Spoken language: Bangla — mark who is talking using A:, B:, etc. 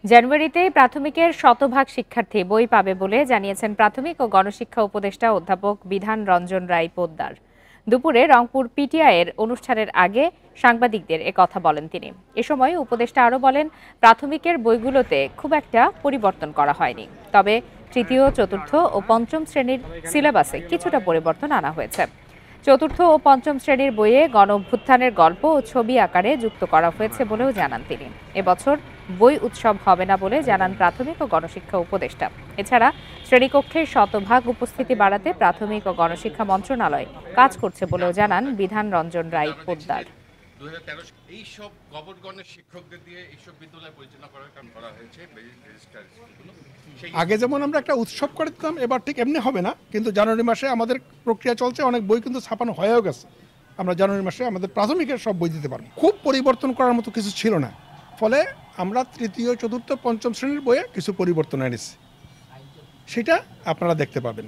A: জানুয়ারিতেই প্রাথমিকের শতভাগ শিক্ষার্থী বই পাবে বলে জানিয়েছেন প্রাথমিক ও গণশিক্ষা উপদেষ্টা অধ্যাপক বিধান রঞ্জন রায় পোদ্দার। দুপুরে রংপুর পিটিআইয়ের অনুষ্ঠানের আগে সাংবাদিকদের কথা বলেন তিনি। এ সময় উপদেষ্টা আরও বলেন, প্রাথমিকের বইগুলোতে খুব একটা পরিবর্তন করা হয়নি, তবে তৃতীয়, চতুর্থ ও পঞ্চম শ্রেণীর সিলেবাসে কিছুটা পরিবর্তন আনা হয়েছে। চতুর্থ ও পঞ্চম শ্রেণীর বইয়ে গণ অভ্যুত্থানের গল্প ও ছবি আকারে যুক্ত করা হয়েছে বলেও জানান তিনি। এবছর বই উৎসব হবে না বলে জানান প্রাথমিক ও গণশিক্ষা উপদেষ্টা। এছাড়া শ্রেণীকক্ষে শতভাগ উপস্থিতি বাড়াতে প্রাথমিক ও গণশিক্ষা মন্ত্রণালয় কাজ করছে বলেও জানান বিধান রঞ্জন রায় পোদ্দার।
B: 2013 এইসব গভর্নমেন্টের শিক্ষকদের দিয়ে এইসব বিদ্যালয় পরিচালনা করার কাম করা হয়েছে রেজিস্টার স্কুলগুলো।
C: আগে যেমন আমরা একটা উৎসব করে দিতাম, এবার ঠিক এমনি হবে না, কিন্তু জানুয়ারি মাসে আমাদের প্রক্রিয়া চলছে, অনেক বই কিন্তু ছাপানো হয়েও গেছে। আমরা জানুয়ারি মাসে আমাদের প্রাথমিকের সব বই দিতে পারবো। খুব পরিবর্তন করার মতো কিছু ছিল না, ফলে আমরা তৃতীয়, চতুর্থ, পঞ্চম শ্রেণীর বইয়ে কিছু পরিবর্তন এনেছি, সেটা আপনারা দেখতে পাবেন।